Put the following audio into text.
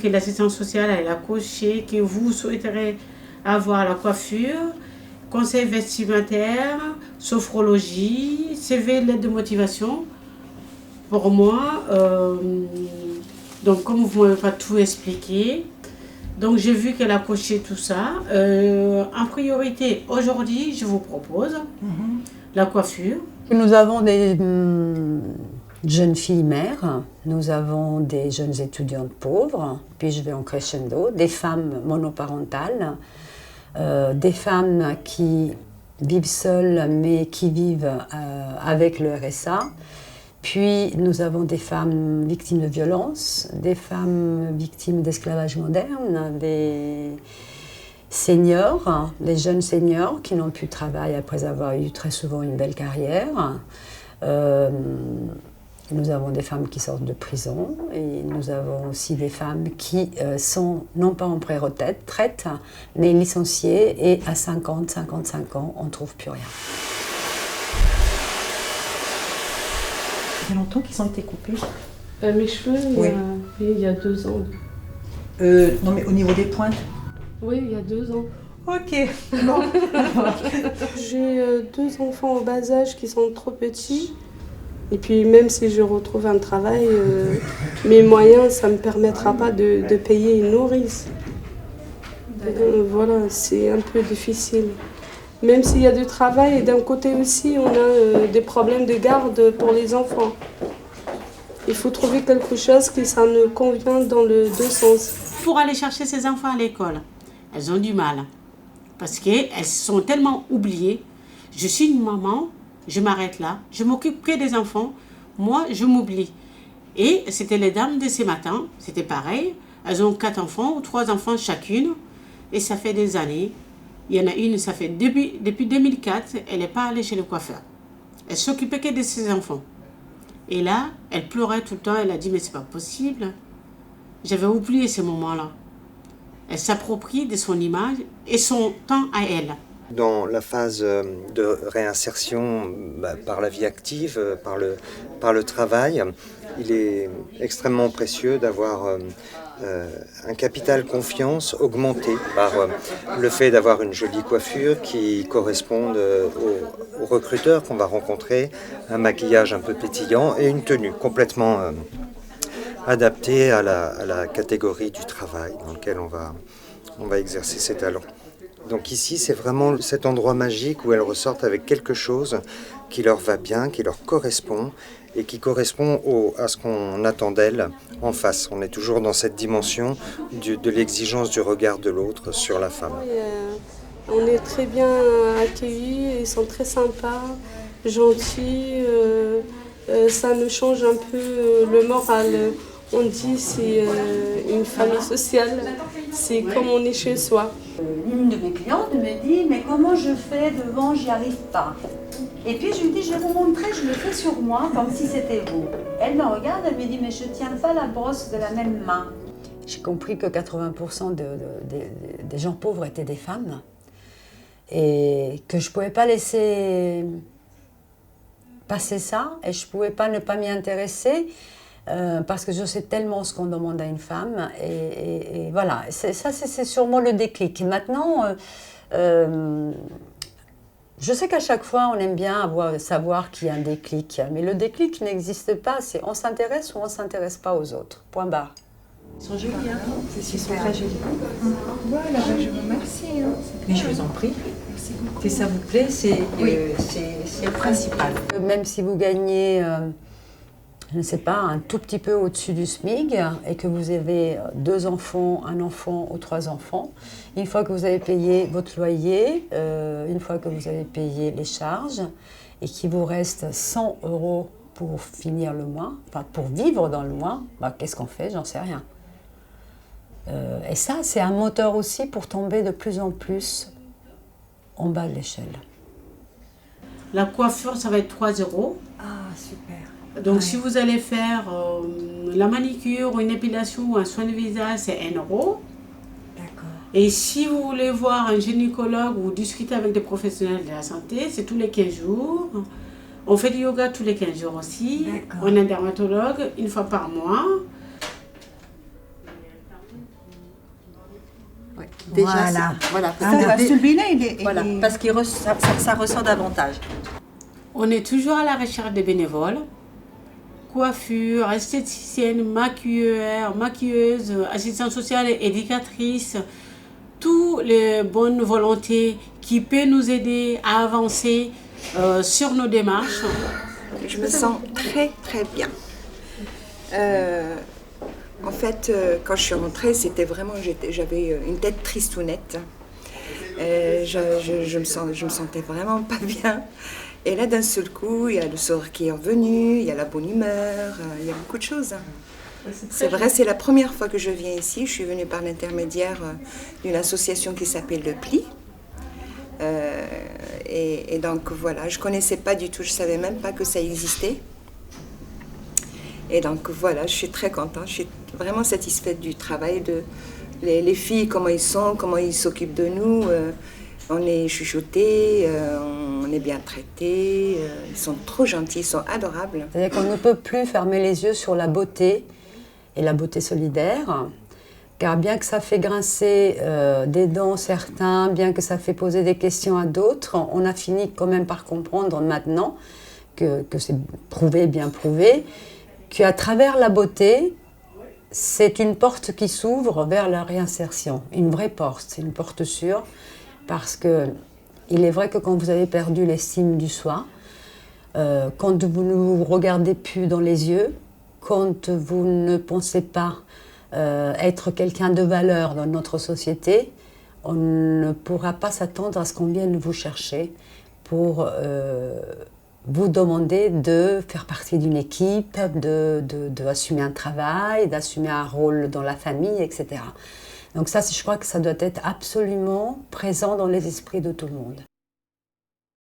que l'assistante sociale elle a coché que vous souhaiterez avoir la coiffure, conseil vestimentaire, sophrologie, CV, lettre de motivation. Pour moi, donc comme vous ne m'avez pas tout expliqué, donc j'ai vu qu'elle a coché tout ça. En priorité, aujourd'hui, je vous propose la coiffure. Nous avons des jeunes filles mères, nous avons des jeunes étudiantes pauvres, puis je vais en crescendo, des femmes monoparentales, des femmes qui vivent seules mais qui vivent avec le RSA. Puis nous avons des femmes victimes de violences, des femmes victimes d'esclavage moderne, des seniors, des jeunes seniors qui n'ont plus de travail après avoir eu très souvent une belle carrière. Nous avons des femmes qui sortent de prison et nous avons aussi des femmes qui sont non pas en pré-retraite, mais licenciées et à 50, 55 ans, on ne trouve plus rien. Il y a longtemps qu'ils ont été coupés. Mes cheveux, oui. Il y a 2 ans. Non mais au niveau des pointes. Oui, il y a 2 ans. Ok. Bon. J'ai 2 enfants au bas âge qui sont trop petits. Et puis même si je retrouve un travail, mes moyens, ça ne me permettra pas de payer une nourrice. Voilà, c'est un peu difficile. Même s'il y a du travail, et d'un côté aussi, on a des problèmes de garde pour les enfants. Il faut trouver quelque chose qui ça nous convient dans les deux sens. Pour aller chercher ses enfants à l'école, elles ont du mal. Parce qu'elles sont tellement oubliées. Je suis une maman, je m'arrête là, je m'occupe que des enfants. Moi, je m'oublie. Et c'était les dames de ce matin, c'était pareil. Elles ont 4 enfants ou 3 enfants chacune. Et ça fait des années. Il y en a une, ça fait depuis 2004, elle n'est pas allée chez le coiffeur. Elle s'occupait que de ses enfants. Et là, elle pleurait tout le temps. Elle a dit, mais c'est pas possible. J'avais oublié ce moment-là. Elle s'approprie de son image et son temps à elle. Dans la phase de réinsertion par la vie active, par le travail, il est extrêmement précieux d'avoir un capital confiance augmenté par le fait d'avoir une jolie coiffure qui corresponde aux recruteurs qu'on va rencontrer, un maquillage un peu pétillant et une tenue complètement adaptée à la catégorie du travail dans lequel on va exercer ses talents. Donc ici, c'est vraiment cet endroit magique où elles ressortent avec quelque chose qui leur va bien, qui leur correspond et qui correspond à ce qu'on attend d'elles en face. On est toujours dans cette dimension de l'exigence du regard de l'autre sur la femme. On est très bien accueillis, ils sont très sympas, gentils, ça nous change un peu le moral. On dit c'est une famille sociale, c'est comme on est chez soi. Une de mes clientes me dit « mais comment je fais devant, j'y arrive pas ». Et puis je lui dis « je vais vous montrer, je le fais sur moi comme si c'était vous ». Elle me regarde, elle me dit « mais je tiens pas la brosse de la même main ». J'ai compris que 80% des gens pauvres étaient des femmes et que je ne pouvais pas laisser passer ça et je ne pouvais pas ne pas m'y intéresser. Parce que je sais tellement ce qu'on demande à une femme et voilà, c'est sûrement le déclic. Maintenant, je sais qu'à chaque fois on aime bien savoir qu'il y a un déclic, mais le déclic n'existe pas, c'est on s'intéresse ou on ne s'intéresse pas aux autres, point barre. Ils sont jolis, hein. Ils sont très jolis. Voilà, je vous remercie. Hein. Mais je vous en prie. Merci beaucoup. Si ça vous plaît, c'est le principal. Même si vous gagnez... je ne sais pas, un tout petit peu au-dessus du SMIC et que vous avez 2 enfants, 1 enfant ou 3 enfants, une fois que vous avez payé votre loyer, une fois que vous avez payé les charges et qu'il vous reste 100 € pour finir le mois, enfin pour vivre dans le mois, qu'est-ce qu'on fait? J'en sais rien. Et ça, c'est un moteur aussi pour tomber de plus en plus en bas de l'échelle. La coiffure, ça va être 3 €. Ah, super. Donc, si vous allez faire la manicure, ou une épilation ou un soin de visage, c'est 1 €. D'accord. Et si vous voulez voir un gynécologue ou discuter avec des professionnels de la santé, c'est tous les 15 jours. On fait du yoga tous les 15 jours aussi. On a un dermatologue 1 fois par mois. Déjà, Voilà. voilà, Ah, bah, celui-là, voilà, parce que ça ressort davantage. On est toujours à la recherche de bénévoles. Coiffure, esthéticienne, maquilleuse, assistante sociale, éducatrice, toutes les bonnes volontés qui peuvent nous aider à avancer sur nos démarches. Je me sens très très bien. En fait, quand je suis rentrée, c'était vraiment, j'avais une tête tristounette. Je me sentais vraiment pas bien. Et là, d'un seul coup, il y a le sourire qui est revenu, il y a la bonne humeur, il y a beaucoup de choses. C'est vrai, c'est la première fois que je viens ici. Je suis venue par l'intermédiaire d'une association qui s'appelle Le Pli. Et donc voilà, je ne connaissais pas du tout, je ne savais même pas que ça existait. Et donc voilà, je suis très contente, je suis vraiment satisfaite du travail de les filles, comment ils sont, comment ils s'occupent de nous. On est chuchotés, on est bien traités, ils sont trop gentils, ils sont adorables. C'est-à-dire qu'on ne peut plus fermer les yeux sur la beauté et la beauté solidaire, car bien que ça fait grincer des dents certains, bien que ça fait poser des questions à d'autres, on a fini quand même par comprendre maintenant que c'est prouvé, bien prouvé, qu'à travers la beauté, c'est une porte qui s'ouvre vers la réinsertion, une vraie porte, c'est une porte sûre, parce que il est vrai que quand vous avez perdu l'estime du soi, quand vous ne vous regardez plus dans les yeux, quand vous ne pensez pas être quelqu'un de valeur dans notre société, on ne pourra pas s'attendre à ce qu'on vienne vous chercher pour vous demander de faire partie d'une équipe, d'assumer un travail, d'assumer un rôle dans la famille, etc. Donc ça, je crois que ça doit être absolument présent dans les esprits de tout le monde.